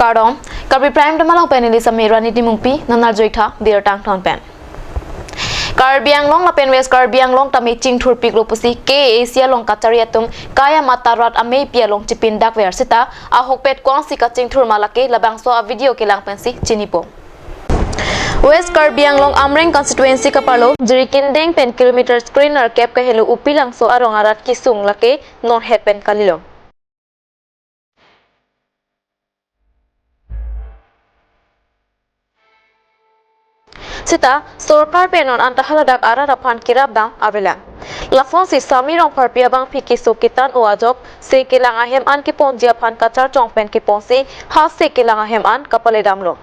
Kardom, Karbi Prime Damalang Penili sa Mirani Dimungpi, Nanar Joita, Dear Tangton Pen. Karbi Anglong la pen West Karbi Anglong tami ching thur pik lopusi ke Asia long kachariatum kaya matarat ame pia long chipin dak versita a hokpet kwang si ka ching thur malake labang so a video ke lang pensi chinipo. West Karbi Anglong Amreng constituency kapalo jirikin deng 10 km screener cap ka helu upilang so arong arat kisung lake non hepen kalilo. Sita sorkar penon antahaladak ara rapan kirabang abelang. Lafon si samirong parpiabang piki sukitan uajok se kilang ahem an kipon jiapan kacar jongpen kipon si ha se kilang ahem an kapaledamlo.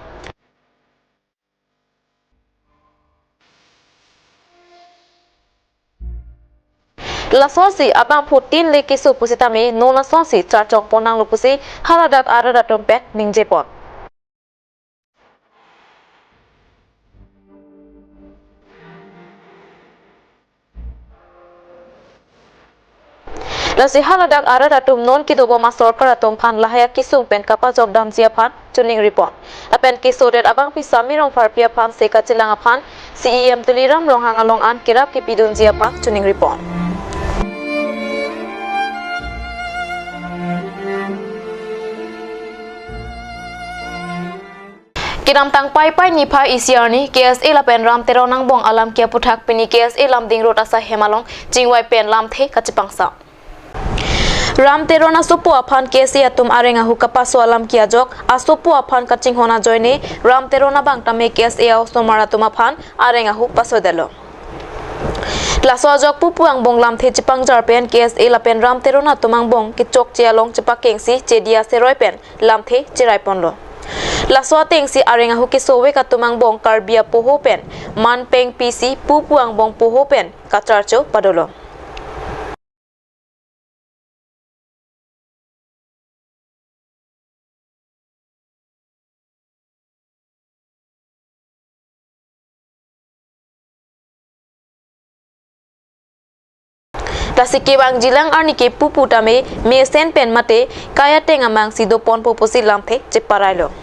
Lasosi abang putin leki supusitame no lasosi charchok ponang lupusi haladak ara ratompet ningjepon. Lasi haladak ara datum non kidobo masorkar atom pan lahaya kisung pen kapajok dam jiapan tuning report. Apen kisodet abang pisami rong parpia pan seka cilang apan CEM tuliram rong hangalong an kirap kipidun jiapan tuning report. Kinam tang pai ni pa isiar ni KSA la pen ram tero nang bong alam kia puthak pini KSA lam ding rot asa hemalong jingwai pen lam the kachipangsa. Ram tero na sopo aphan KSA atum arenga hu kapaso alam kia jok asopo aphan kaching hona joine ram tero na bang tame KSA ostomara tum aphan arenga hu paso delo. Laso jok pupu ang bong lam the chipang jar pen KSA la pen ram tero na tumang bong ki chok che along chipak kengsi chedia seroi pen lam the chirai ponlo. Laso ateng si arenga hu ki sowe katumang bong karbia poho pen man peng PC pupu ang bong poho pen kacharcho padolo. Tasiki bang jilang arni ke pupu tame mesen pen mate kaya tenga mang sido pon poposi lamthe cheparailo.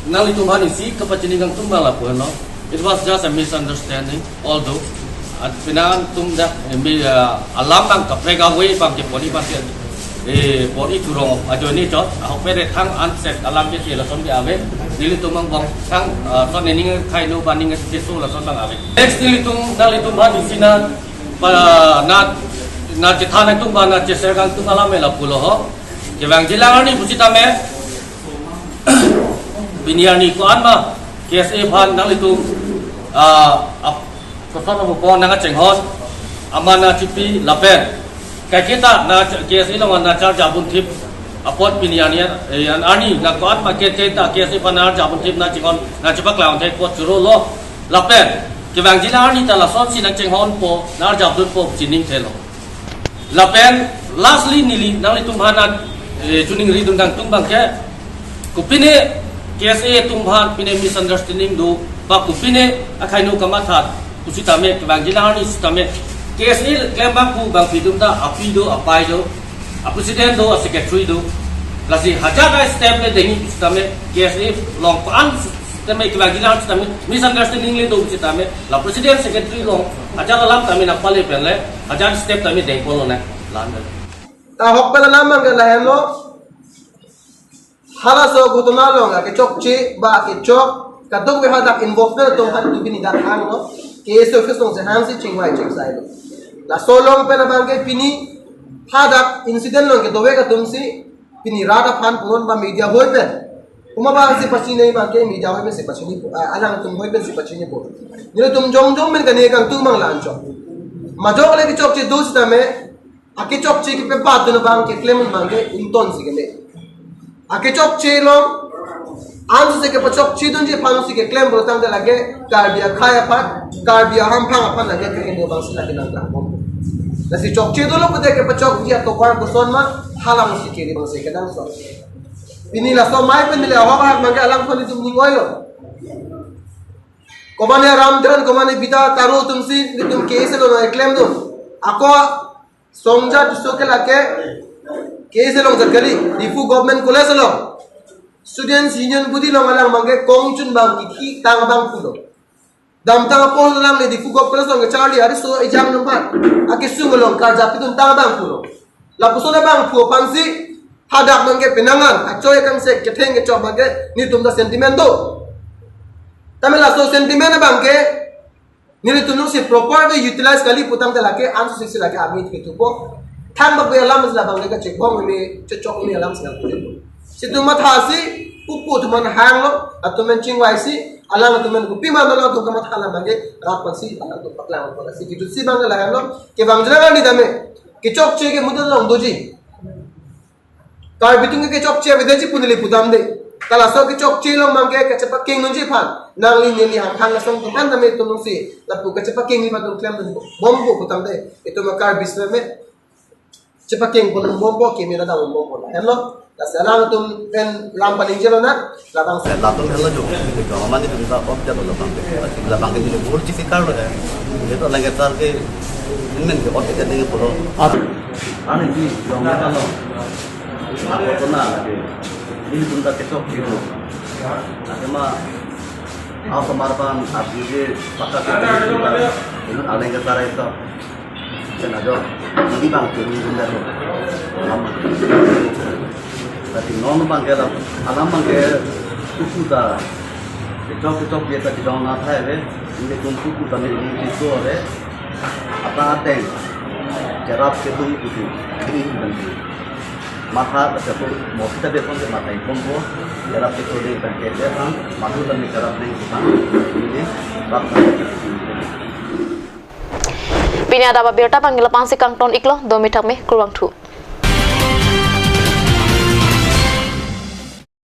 Nali tumhani si kapachinigang tumbala po no. It was just a misunderstanding. Although at pinang tumda alam bang kapega way bang ke poli pasi poli turong ajo ni chot ako pere thang anset alam ke sila som ke ave dili tumang bang thang son nening khai no baning ke so la son bang ave next dili nali tumhani sina na chithana tumba na chesergang tumala mela pulo ho ke bang jilangani busitame Biniani ko anma KSA phan nang itu kasana mo ko nang chenghon amana chipi lapen kai kita na KSA long na char jabun tip apot biniani an ani na ko anma kita KSA phan na jabun tip na chenghon na chipak laung the ko churo lo lapen ke bang jila ani ta la son sin chenghon po na jabun po chining thelo lapen lastly nili nang itu hana tuning ridung dang tumbang ke kupine KSA tumbhan pine misunderstanding do pa kupine akhainu kamathat kusitame bang jilani sitame KSA klembang ku bang pidum da apido apaido a president do a secretary do lasi hajara step le dengi sitame KSA long an sitame bang jilani sitame misunderstanding le do sitame la president secretary long hajara lam tame na pale penle hajara step tame deng polo na landa ta hokbala namang ga lahelo hala so gutuna longa ke chokchi ba ke chok kadung we hadak involved na to han tubini dak hang no ke so fisong se han si chingwai chek sai lo la so long pe na bangke pini hadak incident long ke dowe ka tumsi pini rada phan puron ba media hoi pe uma ba si pachini ba ke media hoi pe si pachini alang tum hoi pe si pachini po ni tum jong jong men ka ne kang tumang lan chok ma jok le ke chokchi dos ta me ake chokchi ke pe ba dun bang ke claim bangke inton si ke le ake chok chelong ansu se ke pachok chidun je panu si ke claim botang de lage karbia khaya phat karbia ham phang aphan lage ke ne bang sila ke nang bom la si chok chidun lo de ke pachok dia to kwar ko son ma halang si ke bang se ke nang so ini la so mai pen le ha ba mang alang phoni tum ningoi lo komane ramdran komane bita taru tum si tum ke se lo claim do ako songja tu so ke lage case long zakali difu government college long students union budi long alang mangke kong chun bang ki tang bang pulo dam tang pol lang le difu government long charlie hari so exam number ake sungolong karja pitun tang bang pulo la pusona bang pu pansi hadak mangke penangan acoy kang se keteng ke chok mangke ni tumda sentiment do tamela so sentiment bangke ni tunung si properly utilize kali putang telake ansu sisi lake amit gitu po thang bak be alam sila bangke ka check bong me chok me alam sila ko si tumat hasi pupu tuman hang lo atumen chingwai si alang atumen ko pima do lo to kamat hala bangke rapan si alang to paklang ko si gitu si bangke la lo ke bang jala ni dame ke chok che ke mudal long doji kar bitung ke chok che vidaji punili putam de kala so ke chok che lo mangke ka chepa king nunji phan nang li ni ham khang la song tuman dame to nung si la pu ka chepa king ni patung klem bombo putam de itu makar bisme me cepat king pun bombo kimi na daw bombo la hello la salam tum pen lam paling jelo na labang saya latung hello jo तो हमारे तो इनका ऑब्जेक्ट हो लगा लगा के जो बोल चीज कर रहा है ये तो लगे तार के इनमें के ऑब्जेक्ट देंगे पूरा आप आने की जो मैं कर लो आपको तो ना लगे इन तुम का केचो की हो आगे मां आप हमारे पास आप ये पक्का के इन आने के तार है तो चला जो ini bang kiri bunda lo lama tapi non bang ke alam bang ke tuku da ketok dia tadi dong na thai le ini tuku da ini itu ore apa ada jarab ke tu itu ini nanti maka betul mau kita betul ke mata kombo jarab ke tu dia kan ke dia kan malu dan jarab ni kita ini bab Pinya dapat berita panggil pansi kang ton iklo 2 meter me kurang tu.